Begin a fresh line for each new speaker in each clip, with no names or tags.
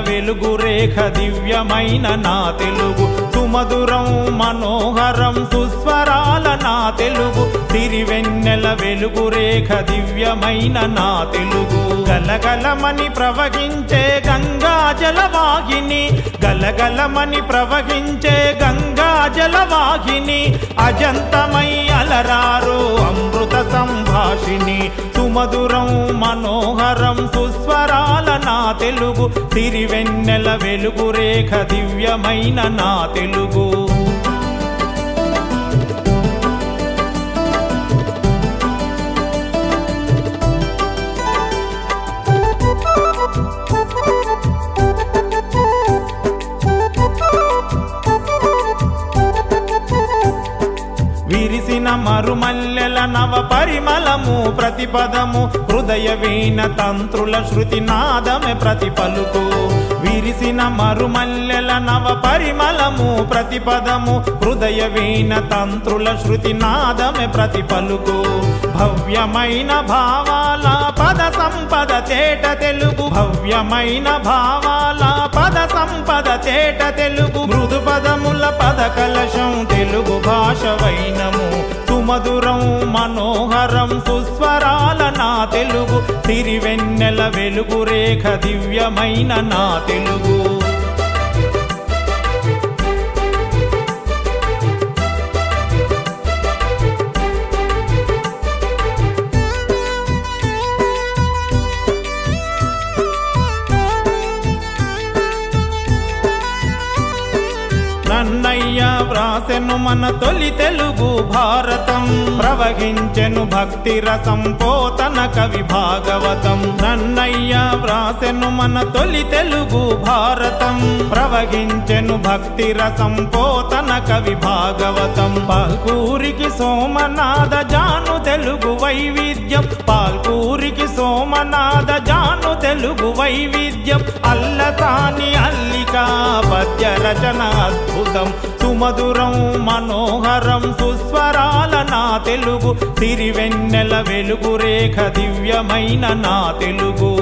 వెలుగు రేఖ దివ్యమైన నా తెలుగు సుమధురం మనోహరం సుస్వరాల నా తెలుగు సిరివెన్నెల వెలుగు రేఖ దివ్యమైన నా తెలుగు గలగలమని ప్రవహించే గంగా జలవాహిని గలగలమని ప్రవహించే గంగా జలవాహిని అజంతమై అలరారు అమృత సంభాషిణి సుమధురం మనోహరం సుస్వరాల నా తెలుగు సిరివెన్నెల వెలుగు రేఖ దివ్యమైన నా తెలుగు విరిసిన మరుమల్లెల నవ పరిమళము ప్రతిపదము హృదయ వీణ తంత్రుల శృతి నాదమే ప్రతి పలుకు విరిసిన మరుమల్లెల నవ పరిమళము ప్రతిపదము హృదయ వీణ తంత్రుల శృతి నాదమే ప్రతి పలుకు భవ్యమైన భావాల పద సంపద తేట తెలుగు భవ్యమైన భావాల పద సంపద తేట తెలుగు మృదు పదముల పద కలశం తెలుగు భాష వైనము సుమధురం మనోహరం సుస్వరాల నా తెలుగు సిరివెన్నెల వెలుగు రేఖ దివ్యమైన నా తెలుగు నన్నయ్య వ్రాసెను మన తొలి తెలుగు భారతం ప్రవహించెను భక్తి రసం పోతన కవి భాగవతం నన్నయ్య వ్రాసెను మన తొలి తెలుగు భారతం ప్రవహించెను భక్తి రసం పోతన కవి భాగవతం పాల్కూరికి సోమనాథ జాను తెలుగు వైవిధ్యం పాల్కూరికి సోమనాథ జాను తెలుగు వైవిధ్యం అల్లతాని అల్లిక పద్య రచన అద్భుతం సుమధురం మనోహరం సుస్వరాల నా తెలుగు సిరివెన్నెల వెలుగు రేఖ దివ్యమైన నా తెలుగు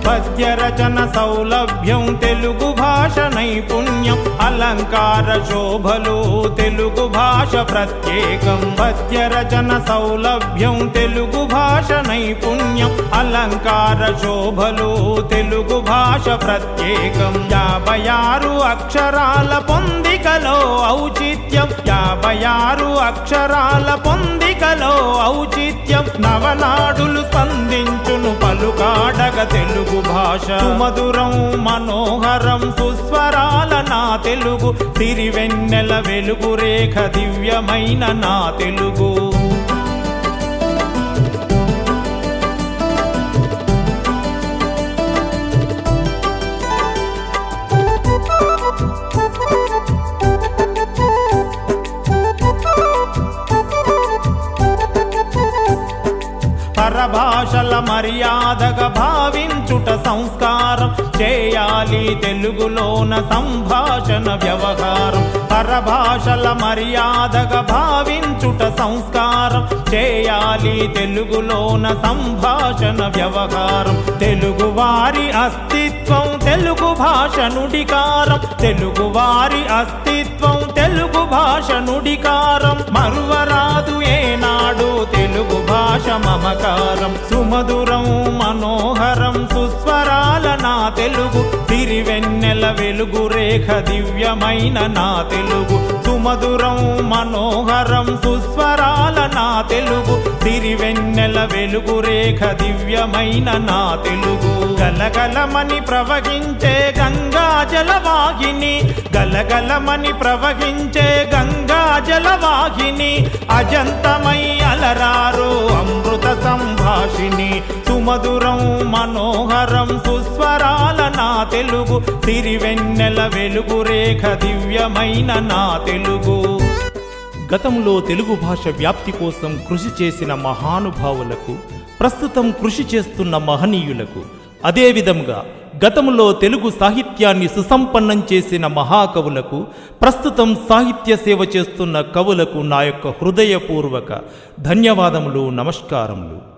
పద్య రచన సౌలభ్యం తెలుగు భాష నైపుణ్యం అలంకార శోభలు తెలుగు భాష ప్రత్యేకం పద్య రచన సౌలభ్యం తెలుగు భాష నైపుణ్యం అలంకార శోభలు తెలుగు భాష ప్రత్యేకం 56 అక్షరాల పొందికలో ఔచిత్యం 56 అక్షరాల పొందికలో ఔచిత్యం నవనాడులు స్పందించును పలుకాడగ తెలుగు భాష సుమధురం మనోహరం సుస్వరాల నా తెలుగు సిరివెన్నెల వెలుగు రేఖ దివ్యమైన నా తెలుగు పరభాషల మర్యాదగా భావించుట సంస్కారం చేయాలి తెలుగులోన సంభాషణ వ్యవహారం పరభాషల మర్యాదగా భావించుట సంస్కారం చేయాలి తెలుగులోన సంభాషణ వ్యవహారం తెలుగు వారి అస్తిత్వం తెలుగు భాష నుడికారం తెలుగు వారి అస్తిత్వం తెలుగు భాష నుడికారం మరువరాదు ఏనాడు తెలుగు భాష మమకారం సుమధురం మనోహరం సుస్వరాల నా తెలుగు సిరివెన్నెల వెలుగు రేఖ దివ్యమైన నా తెలుగు సుమధురం మనోహరం సుస్వరాల నా తెలుగు సిరివెన్నెల వెలుగు రేఖ దివ్యమైన నా తెలుగు గలగలమని ప్రవహించే గంగా జలవాహిని గలగలమని ప్రవహించే గంగా జలవాహిని అజంతమై అలరారు అమృత సంభాషిని సుమధురం మనోహరం సుస్వరాల నా తెలుగు సిరివెన్నెల వెలుగు రేఖ దివ్యమైన నా తెలుగు
గతంలో తెలుగు భాష వ్యాప్తి కోసం కృషి చేసిన మహానుభావులకు, ప్రస్తుతం కృషి చేస్తున్న మహనీయులకు అదేవిధంగా గతంలో తెలుగు సాహిత్యాన్ని సుసంపన్నం చేసిన మహాకవులకు, ప్రస్తుతం సాహిత్య సేవ చేస్తున్న కవులకు నా యొక్క హృదయపూర్వక ధన్యవాదములు, నమస్కారములు.